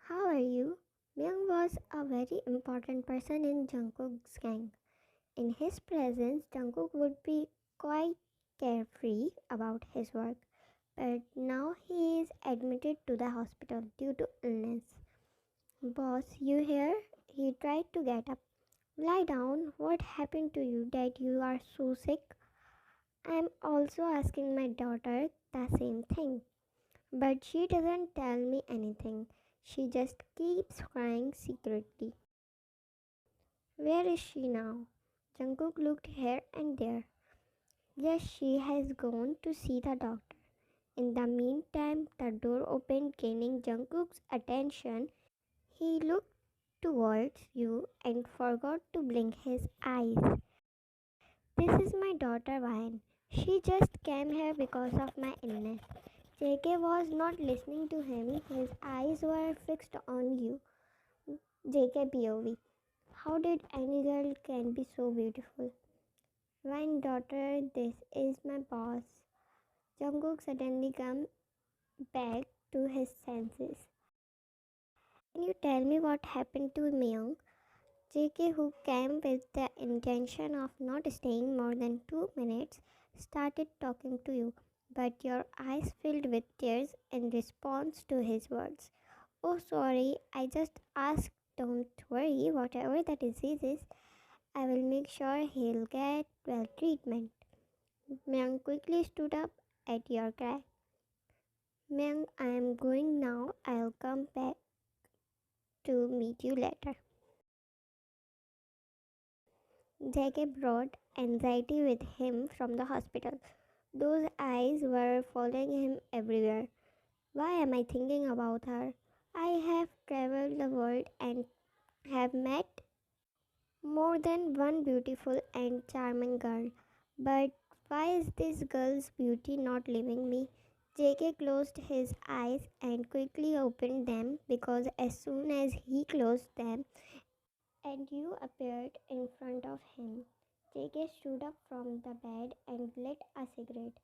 How are you? Myung was a very important person in Jungkook's gang. In his presence, Jungkook would be quite carefree about his work, but now he is admitted to the hospital due to illness. Boss, you here? He tried to get up. Lie down. What happened to you that you are so sick? I'm also asking my daughter the same thing, but she doesn't tell me anything. She just keeps crying secretly. Where is she now? Jungkook looked here and there. Yes, she has gone to see the doctor. In the meantime, the door opened, gaining Jungkook's attention. He looked towards you and forgot to blink his eyes. This is my daughter Vayan. She just came here because of my illness. JK was not listening to him. His eyes were fixed on you. JK POV. How did any girl can be so beautiful? Vayan daughter, this is my boss. Jungkook suddenly came back to his senses. Can you tell me what happened to Myung? JK, who came with the intention of not staying more than 2 minutes, started talking to you, but your eyes filled with tears in response to his words. Oh, sorry, I just asked. Don't worry, whatever the disease is, I will make sure he'll get well treatment. Myung quickly stood up at your cry. Myung, I am going now. I'll come back to meet you later. JK brought anxiety with him from the hospital. Those eyes were following him everywhere. Why am I thinking about her? I have traveled the world and have met more than one beautiful and charming girl. But why is this girl's beauty not leaving me? JK closed his eyes and quickly opened them because as soon as he closed them and you appeared in front of him, JK stood up from the bed and lit a cigarette.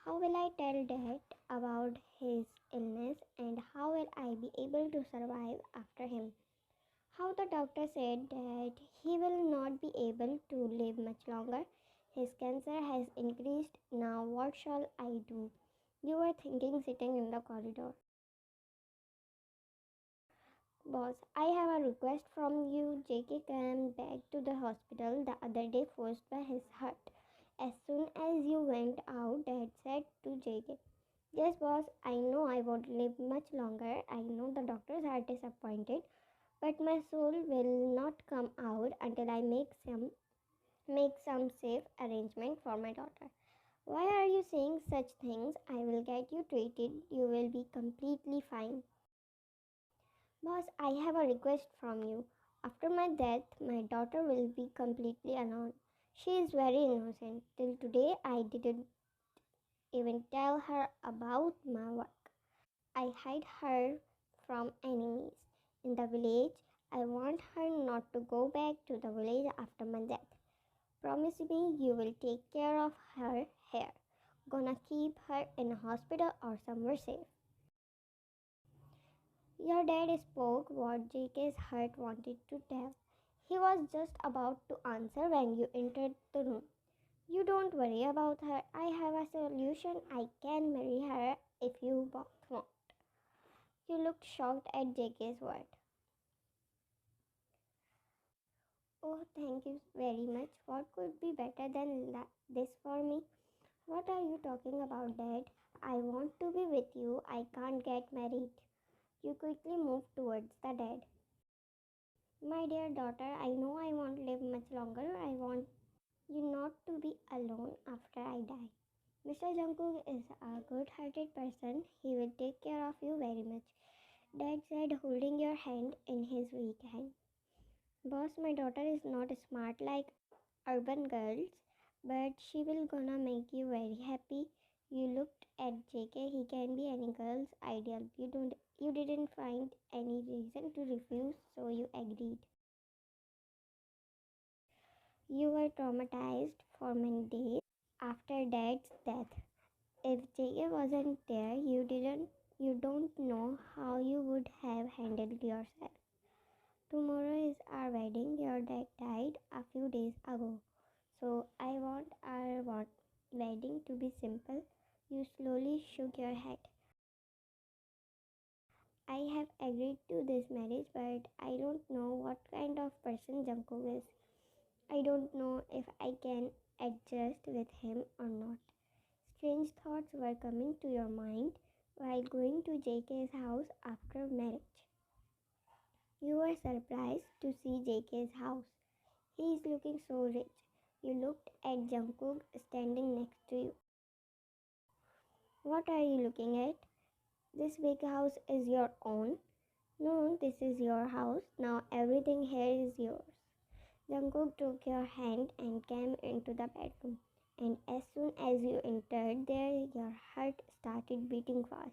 How will I tell Dad about his illness and how will I be able to survive after him? How the doctor said that he will not be able to live much longer. His cancer has increased. Now, what shall I do? You were thinking sitting in the corridor. Boss, I have a request from you. JK came back to the hospital the other day forced by his heart. As soon as you went out, Dad said to JK, yes, boss, I know I won't live much longer. I know the doctors are disappointed, but my soul will not come out until I make some safe arrangement for my daughter. Why are you saying such things? I will get you treated. You will be completely fine. Boss, I have a request from you. After my death, my daughter will be completely alone. She is very innocent. Till today, I didn't even tell her about my work. I hide her from enemies. In the village, I want her not to go back to the village after my death. Promise me you will take care of her here. Gonna keep her in a hospital or somewhere safe. Your dad spoke what JK's heart wanted to tell. He was just about to answer when you entered the room. You don't worry about her. I have a solution. I can marry her if you both want. You looked shocked at JK's word. Oh, thank you very much. What could be better than this for me? What are you talking about, Dad? I want to be with you. I can't get married. You quickly moved towards the dad. My dear daughter, I know I won't live much longer. I want you not to be alone after I die. Mr. Jungkook is a good hearted person. He will take care of you very much. Dad said, holding your hand in his weak hand. Boss, my daughter is not smart like urban girls, but she will gonna make you very happy. You looked at JK, he can be any girl's ideal. You didn't find any reason to refuse, so you agreed. You were traumatized for many days after Dad's death. If JK wasn't there, you didn't You don't know how you would have handled yourself. Tomorrow is our wedding. Your dad died a few days ago. So I want our wedding to be simple. You slowly shook your head. I have agreed to this marriage, but I don't know what kind of person Jungkook is. I don't know if I can adjust with him or not. Strange thoughts were coming to your mind while going to JK's house after marriage. You were surprised to see JK's house. He is looking so rich. You looked at Jungkook standing next to you. What are you looking at? This big house is your own. No, this is your house. Now everything here is yours. Jungkook took your hand and came into the bedroom. And as soon as you entered there, your heart started beating fast.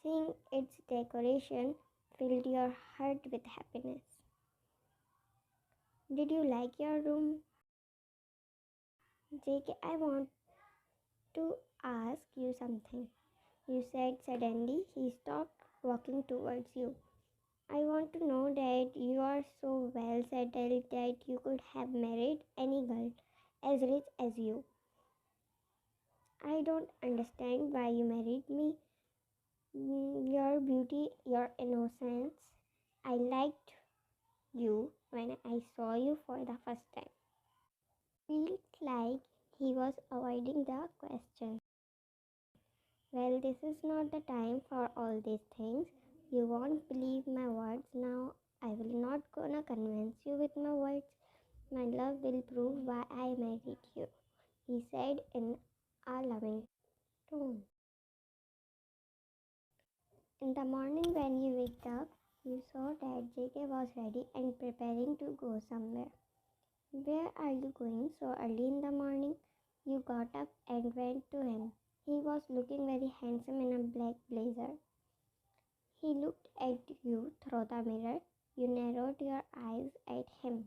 Seeing its decoration filled your heart with happiness. Did you like your room? JK, I want to ask you something. You said suddenly. He stopped walking towards you. I want to know that you are so well settled that you could have married any girl as rich as you. I don't understand why you married me. Your beauty, your innocence. I liked you when I saw you for the first time. Felt like he was avoiding the question. Well, this is not the time for all these things. You won't believe my words now. I will not gonna convince you with my words. My love will prove why I married you, he said in a loving tone. In the morning when you waked up, you saw that JK was ready and preparing to go somewhere. Where are you going so early in the morning? You got up and went to him. He was looking very handsome in a black blazer. He looked at you through the mirror. You narrowed your eyes at him.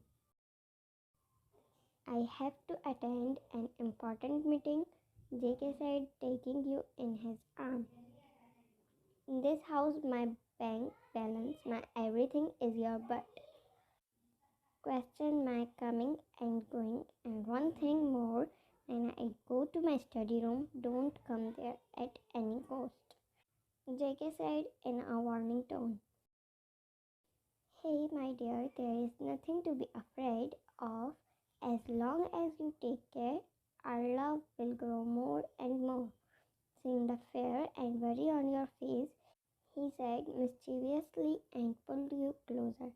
I have to attend an important meeting, JK said, taking you in his arm. In this house, my bank balance, my everything is your butt. Question my coming and going. And one thing more, when I go to my study room, don't come there at any cost, JK said in a warning tone. Hey, my dear, there is nothing to be afraid of. As long as you take care, our love will grow more and more. Seeing the fear and worry on your face, he said mischievously and pulled you closer.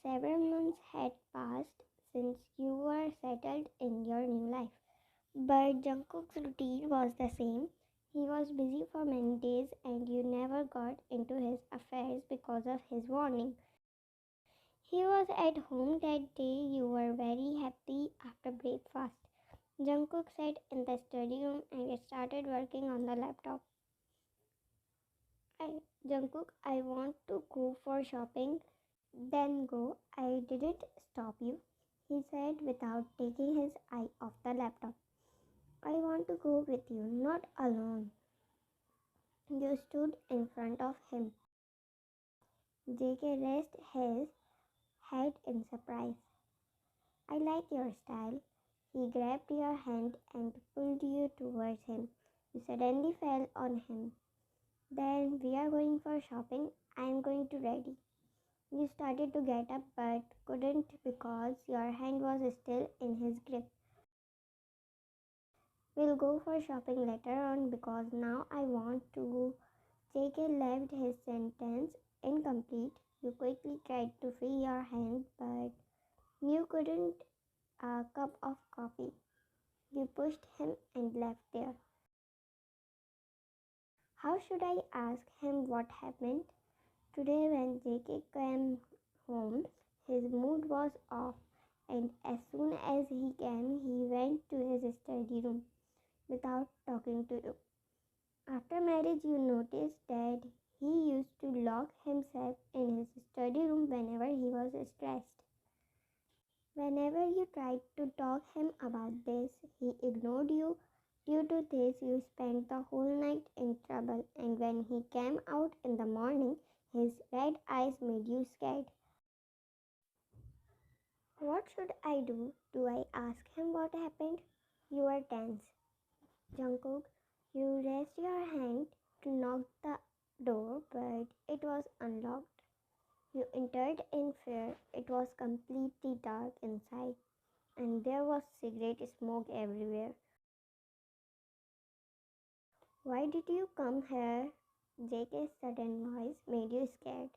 Several months had passed since you were settled in your new life. But Jungkook's routine was the same. He was busy for many days and you never got into his affairs because of his warning. He was at home that day. You were very happy after breakfast. Jungkook sat in the study room and started working on the laptop. Jungkook, I want to go for shopping. Then go. I didn't stop you, he said without taking his eye off the laptop. I want to go with you, not alone. You stood in front of him. JK raised his head in surprise. I like your style. He grabbed your hand and pulled you towards him. You suddenly fell on him. Then we are going for shopping. I am going to ready. You started to get up but couldn't because your hand was still in his grip. We'll go for shopping later on because now I want to go. JK left his sentence incomplete. You quickly tried to free your hand but you couldn't. A cup of coffee. You pushed him and left there. How should I ask him what happened? Today, when JK came home, his mood was off, and as soon as he came, he went to his study room without talking to you. After marriage, you noticed that he used to lock himself in his study room whenever he was stressed. Whenever you tried to talk him about this, he ignored you Due to this, you spent the whole night in trouble, and when he came out in the morning, his red eyes made you scared. What should I do? Do I ask him what happened? You are tense. Jungkook, you raised your hand to knock the door, but it was unlocked. You entered in fear. It was completely dark inside, and there was cigarette smoke everywhere. Why did you come here? JK's sudden voice made you scared.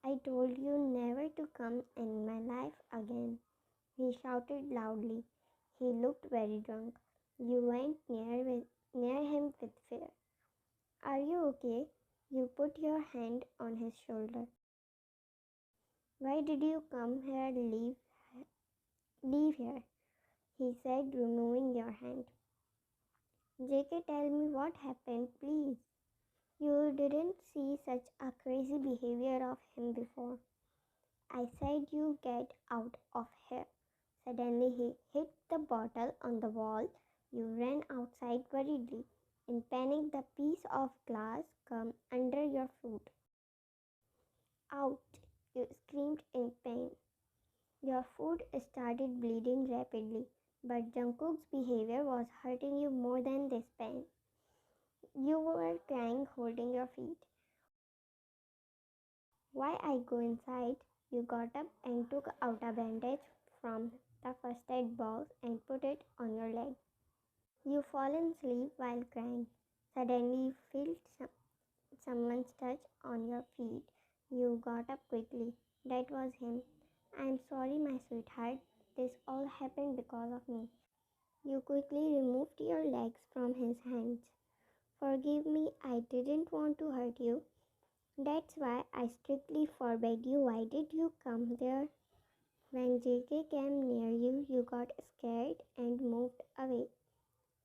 I told you never to come in my life again. He shouted loudly. He looked very drunk. You went near him with fear. Are you okay? You put your hand on his shoulder. Why did you come here? Leave here, he said, removing your hand. JK, tell me what happened, please. You didn't see such a crazy behavior of him before. I said you get out of here. Suddenly he hit the bottle on the wall. You ran outside worriedly. In panic, the piece of glass came under your foot. Ouch! You screamed in pain. Your foot started bleeding rapidly, but Jungkook's behavior was hurting you more than this pain. You were crying, holding your feet. Why I go inside? You got up and took out a bandage from the first aid box and put it on your leg. You fall asleep while crying. Suddenly you feel someone's touch on your feet. You got up quickly. That was him. I'm sorry, my sweetheart. This all happened because of me. You quickly removed your legs from his hands. Forgive me, I didn't want to hurt you. That's why I strictly forbade you. Why did you come there? When JK came near you, you got scared and moved away.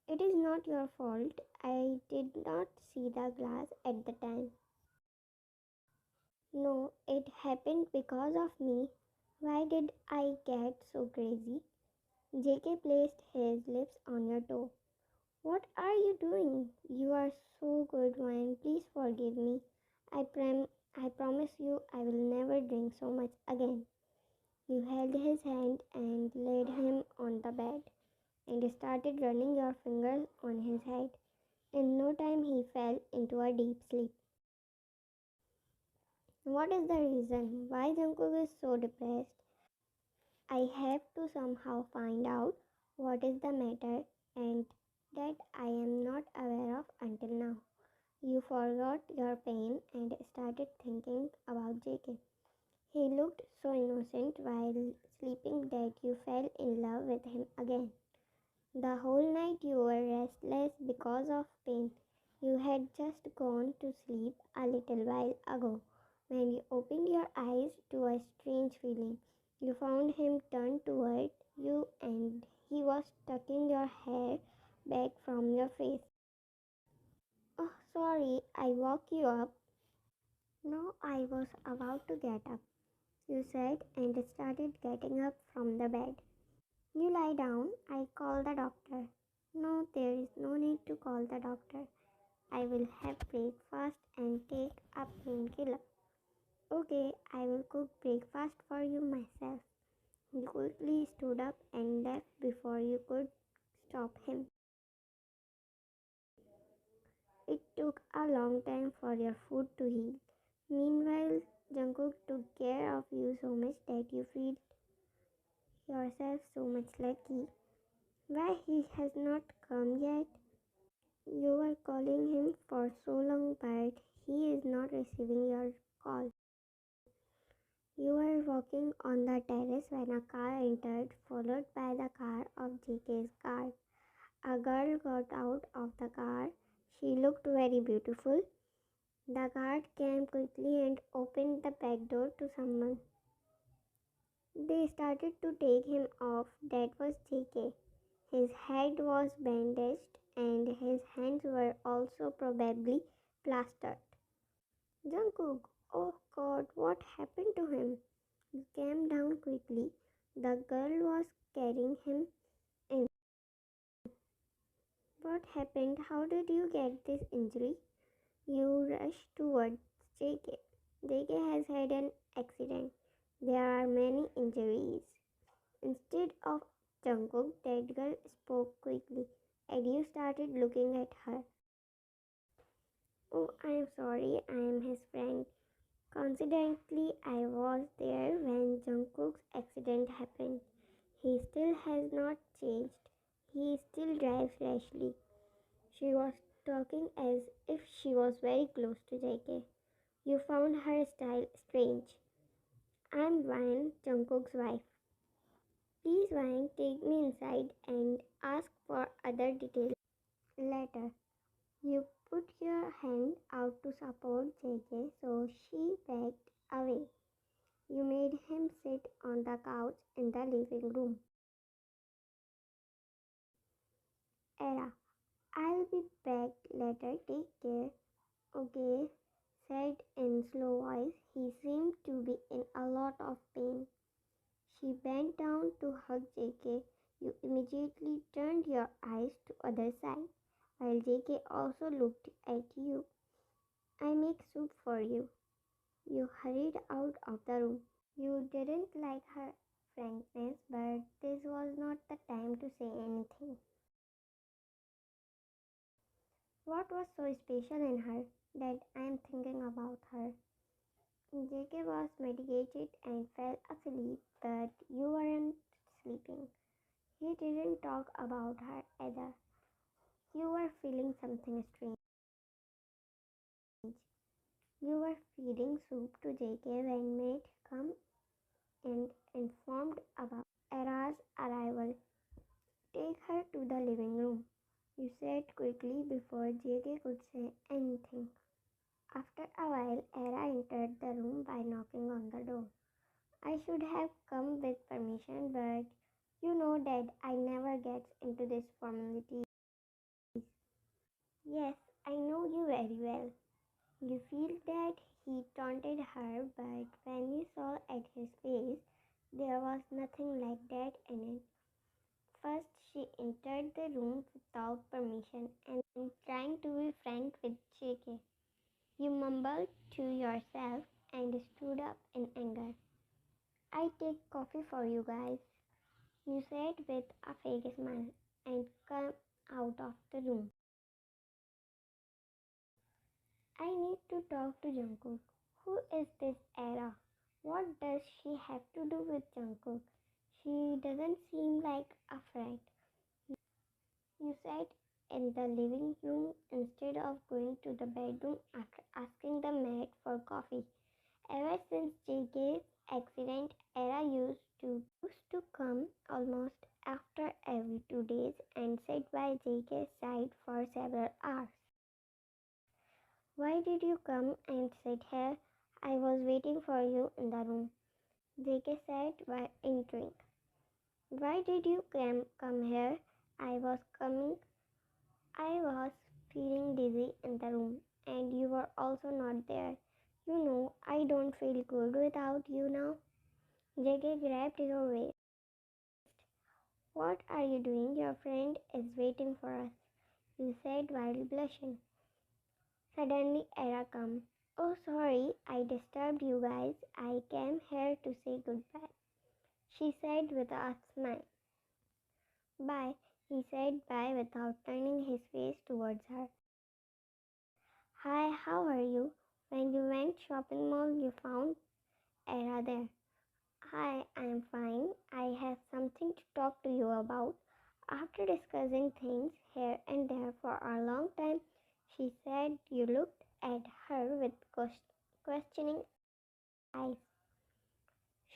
It is not your fault. I did not see the glass at the time. No, it happened because of me. Why did I get so crazy? JK placed his lips on your toe. What are you doing? You are so good, wine. Please forgive me. I promise you I will never drink so much again. You held his hand and laid him on the bed and started running your fingers on his head. In no time, he fell into a deep sleep. What is the reason why Jungkook is so depressed? I have to somehow find out what is the matter and that I am not aware of until now. You forgot your pain and started thinking about JK. He looked so innocent while sleeping that you fell in love with him again. The whole night you were restless because of pain. You had just gone to sleep a little while ago when you opened your eyes to a strange feeling. You found him turned toward you and he was tucking your hair back from your face. Oh, sorry, I woke you up. No, I was about to get up, you said, and started getting up from the bed. You lie down, I call the doctor. No, there is no need to call the doctor. I will have breakfast and take a painkiller. Okay, I will cook breakfast for you myself. He quickly stood up and left before you could stop him. It took a long time for your food to heal. Meanwhile, Jungkook took care of you so much that you feel yourself so much lucky. Why he has not come yet? You were calling him for so long, but he is not receiving your call. You were walking on the terrace when a car entered, followed by the car of JK's guard. A girl got out of the car. She looked very beautiful. The guard came quickly and opened the back door to someone. They started to take him off. That was JK. His head was bandaged and his hands were also probably plastered. Jungkook, oh God, what happened to him? He came down quickly. The girl was carrying him in. What happened? How did you get this injury? You rush towards JK. JK has had an accident. There are many injuries. Instead of Jungkook, that girl spoke quickly, and you started looking at her. Oh, I am sorry, I am his friend. Coincidentally, I was there when Jungkook's accident happened. He still has not changed. He still drives rashly. She was talking as if she was very close to JK. You found her style strange. I'm Wayne, Jungkook's wife. Please, Wayne, take me inside and ask for other details later. You put your hand out to support JK, so she backed away. You made him sit on the couch in the living room. Era, I'll be back later. Take care. Okay, said in slow voice. He seemed to be in a lot of pain. She bent down to hug JK. You immediately turned your eyes to other side, while JK also looked at you. I make soup for you. You hurried out of the room. You didn't like her frankness, but this was not the time to say anything. What was so special in her that I'm thinking about her? JK was medicated and fell asleep, but you weren't sleeping. He didn't talk about her either. You were feeling something strange. You were feeding soup to JK when maid come and informed about Era's arrival. Take her to the living room, you said quickly before JK could say anything. After a while, Era entered the room by knocking on the door. I should have come with permission, but you know that I never get into this formality. Yes, I know you very well. You feel that he taunted her, but when you saw at his face, there was nothing like that in it. First, she entered the room without permission and trying to be frank with JK. You mumbled to yourself and stood up in anger. I take coffee for you guys, you said with a fake smile and come out of the room. I need to talk to Jungkook. Who is this Era? What does she have to do with Jungkook? She doesn't seem like a friend. You sat in the living room instead of going to the bedroom after asking the maid for coffee. Ever since JK's accident, Era used to come almost after every 2 days and sit by JK's side for several hours. Why did you come and sit here? I was waiting for you in the room, JK said while entering. Why did you come here? I was coming. I was feeling dizzy in the room, and you were also not there. You know, I don't feel good without you now. JK grabbed your waist. What are you doing? Your friend is waiting for us, you said while blushing. Suddenly, Era come. Oh, sorry, I disturbed you guys. I came here to say goodbye, she said with a smile. Bye, he said bye without turning his face towards her. Hi, how are you? When you went shopping mall, you found Era there. Hi, I'm fine. I have something to talk to you about. After discussing things here and there for a long time, she said you looked at her with questioning eyes.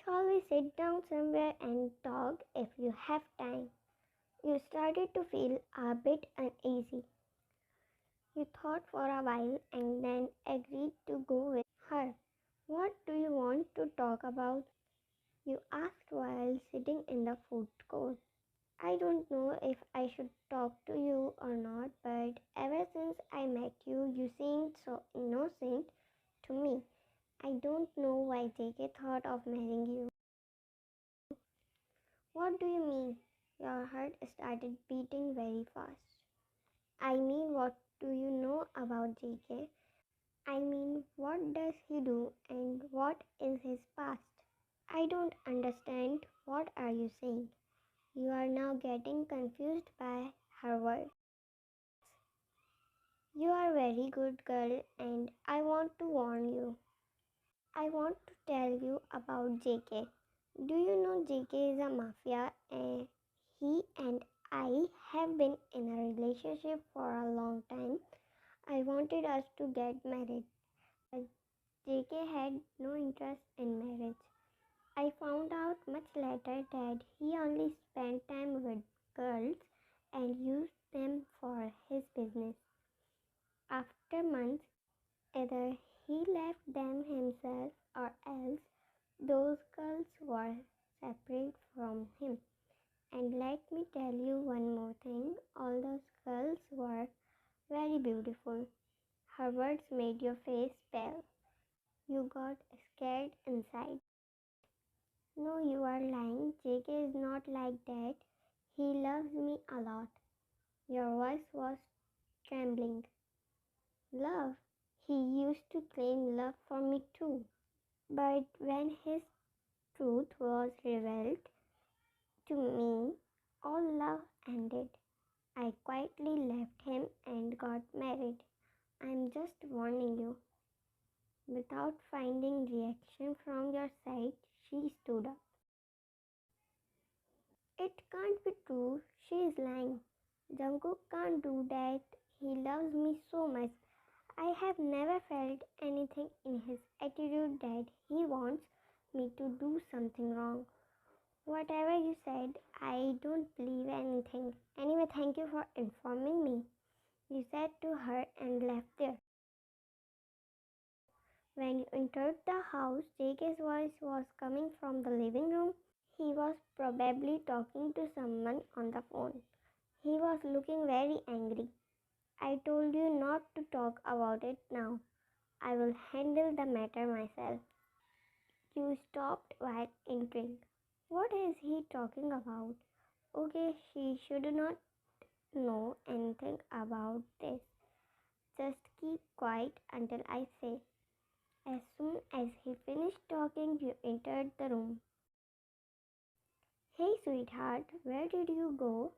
Shall we sit down somewhere and talk if you have time? You started to feel a bit uneasy. You thought for a while and then agreed to go with her. What do you want to talk about? You asked while sitting in the food court. I don't know if I should talk to you or not, but ever since I met you, you seemed so innocent to me. I don't know why JK thought of marrying you. What do you mean? Your heart started beating very fast. I mean, what do you know about JK? I mean, what does he do and what is his past? I don't understand. What are you saying? You are now getting confused by her words. You are a very good girl and I want to warn you. I want to tell you about JK. Do you know JK is a mafia and he and I have been in a relationship for a long time. I wanted us to get married, but JK had no interest in marriage. I found out much later that he only spent time with girls and used them for his business. After months, either he left them himself or else those girls were separate from him. And let me tell you one more thing, all those girls were very beautiful. Her words made your face pale. You got scared inside. No, you are lying. JK is not like that. He loves me a lot. Your voice was trembling. Love? He used to claim love for me too. But when his truth was revealed to me, all love ended. I quietly left him and got married. I'm just warning you. Without finding reaction from your side, she stood up. It can't be true. She is lying. Jungkook can't do that. He loves me so much. I have never felt anything in his attitude that he wants me to do something wrong. Whatever you said, I don't believe anything. Anyway, thank you for informing me. You said to her and left there. When you entered the house, JK's voice was coming from the living room. He was probably talking to someone on the phone. He was looking very angry. I told you not to talk about it now. I will handle the matter myself. You stopped while entering. What is he talking about? Okay, she should not know anything about this. Just keep quiet until I say. As soon as he finished talking, you entered the room. Hey, sweetheart, where did you go?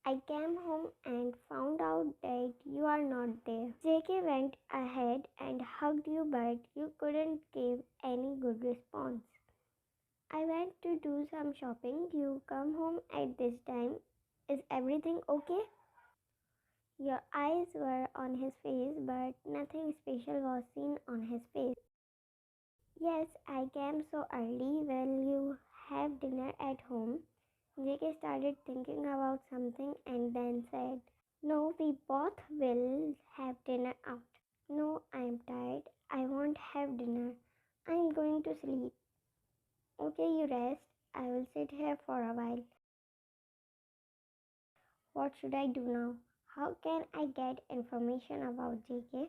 I came home and found out that you are not there. JK went ahead and hugged you, but you couldn't give any good response. I went to do some shopping. You come home at this time. Is everything okay? Your eyes were on his face, but nothing special was seen on his face. Yes, I came so early. Will you have dinner at home? JK started thinking about something and then said, no, we both will have dinner out. No, I'm tired. I won't have dinner. I'm going to sleep. Okay, you rest. I will sit here for a while. What should I do now? How can I get information about JK?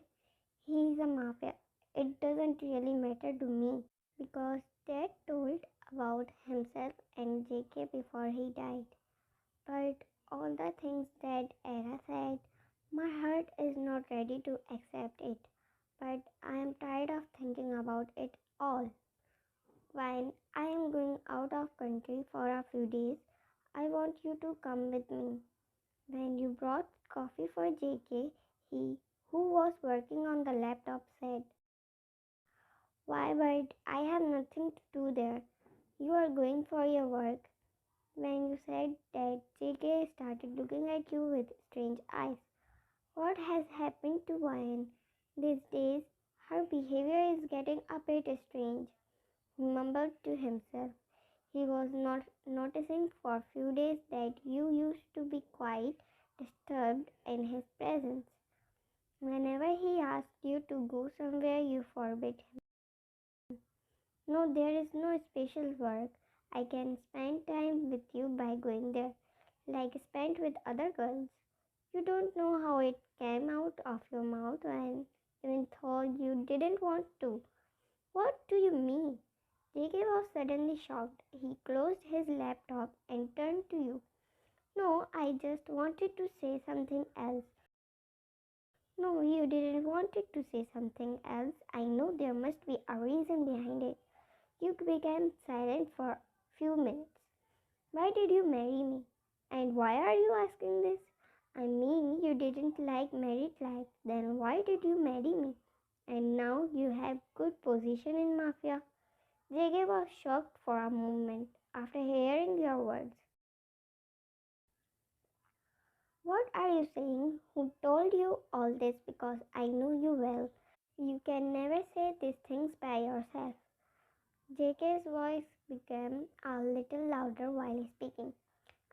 He is a mafia. It doesn't really matter to me because Dad told about himself and JK before he died. But all the things that Era said, my heart is not ready to accept it. But I am tired of thinking about it all. When I am going out of country for a few days, I want you to come with me. When you brought coffee for JK, he, who was working on the laptop, said, why, but I have nothing to do there. You are going for your work. When you said that, JK started looking at you with strange eyes. What has happened to Ryan these days? Her behavior is getting a bit strange. He mumbled to himself. He was not noticing for a few days that you used to be quite disturbed in his presence. Whenever he asked you to go somewhere, you forbid him. No, there is no special work. I can spend time with you by going there, like spent with other girls. You don't know how it came out of your mouth when even though you didn't want to. What do you mean? JK was suddenly shocked. He closed his laptop and turned to you. No, I just wanted to say something else. No, you didn't wanted to say something else. I know there must be a reason behind it. You became silent for a few minutes. Why did you marry me? And why are you asking this? I mean, you didn't like married life. Then why did you marry me? And now you have good position in Mafia. JK was shocked for a moment after hearing your words. What are you saying? Who told you all this? Because I know you well. You can never say these things by yourself. JK's voice became a little louder while speaking.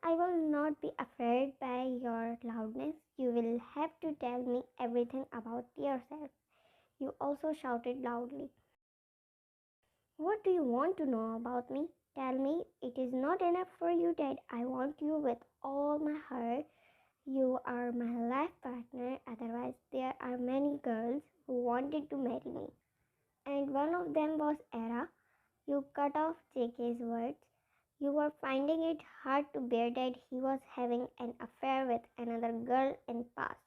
I will not be afraid by your loudness. You will have to tell me everything about yourself. You also shouted loudly. What do you want to know about me? Tell me. It is not enough for you that I want you with all my heart. You are my life partner. Otherwise, there are many girls who wanted to marry me. And one of them was Era. You cut off JK's words. You were finding it hard to bear that he was having an affair with another girl in past.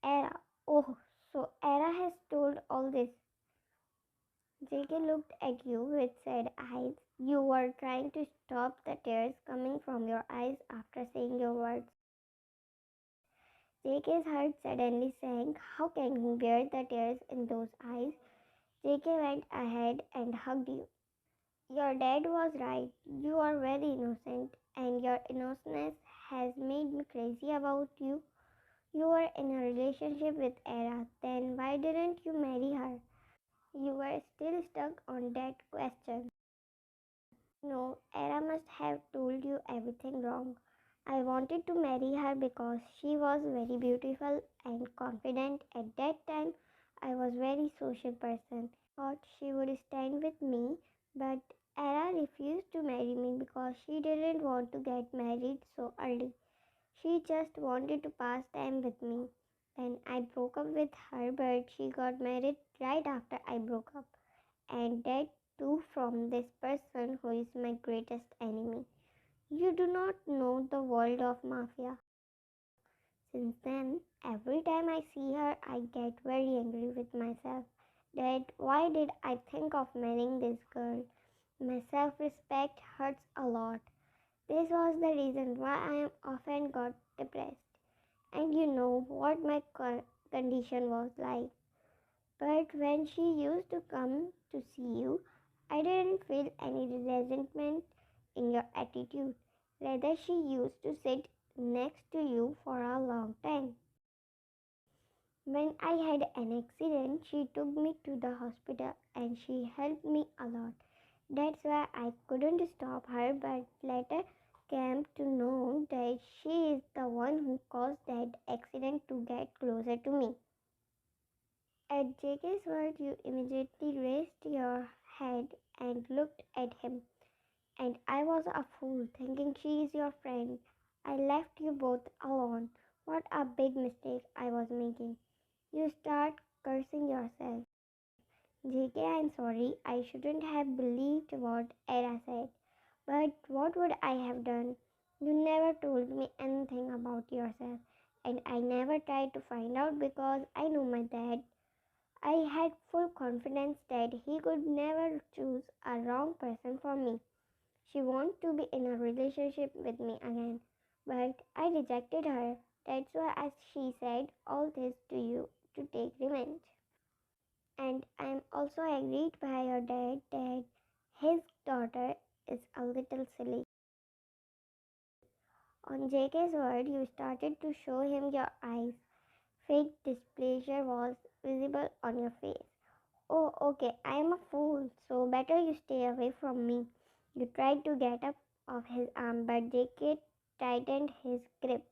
Era. Oh, so Era has told all this. JK looked at you with sad eyes. You were trying to stop the tears coming from your eyes after saying your words. JK's heart suddenly sank. How can he bear the tears in those eyes? JK went ahead and hugged you. Your dad was right. You are very innocent, and your innocence has made me crazy about you. You were in a relationship with Era. Then why didn't you marry her? You were still stuck on that question. No, Era must have told you everything wrong. I wanted to marry her because she was very beautiful and confident. At that time, I was very social person. Thought she would stand with me, but Era refused to marry me because she didn't want to get married so early. She just wanted to pass time with me. Then I broke up with her, but she got married right after I broke up. And that too from this person who is my greatest enemy. You do not know the world of Mafia. Since then, every time I see her, I get very angry with myself. That why did I think of marrying this girl? My self respect hurts a lot. This was the reason why I am often got depressed. And you know what my condition was like. But when she used to come to see you, I didn't feel any resentment in your attitude. Rather, she used to sit next to you for a long time. When I had an accident, she took me to the hospital and she helped me a lot. That's why I couldn't stop her, but later came to know that she is the one who caused that accident to get closer to me. At JK's word, you immediately raised your head and looked at him. And I was a fool, thinking she is your friend. I left you both alone. What a big mistake I was making. You start cursing yourself. JK, I'm sorry. I shouldn't have believed what Era said. But what would I have done? You never told me anything about yourself. And I never tried to find out because I know my dad. I had full confidence that he could never choose a wrong person for me. She wanted to be in a relationship with me again, but I rejected her. That's why she said all this to you to take revenge. And I'm also agreed by your dad that his daughter is a little silly. On JK's word, you started to show him your eyes. Fake displeasure was visible on your face. Oh, okay, I am a fool, so better you stay away from me. You tried to get up off his arm, but JK tightened his grip.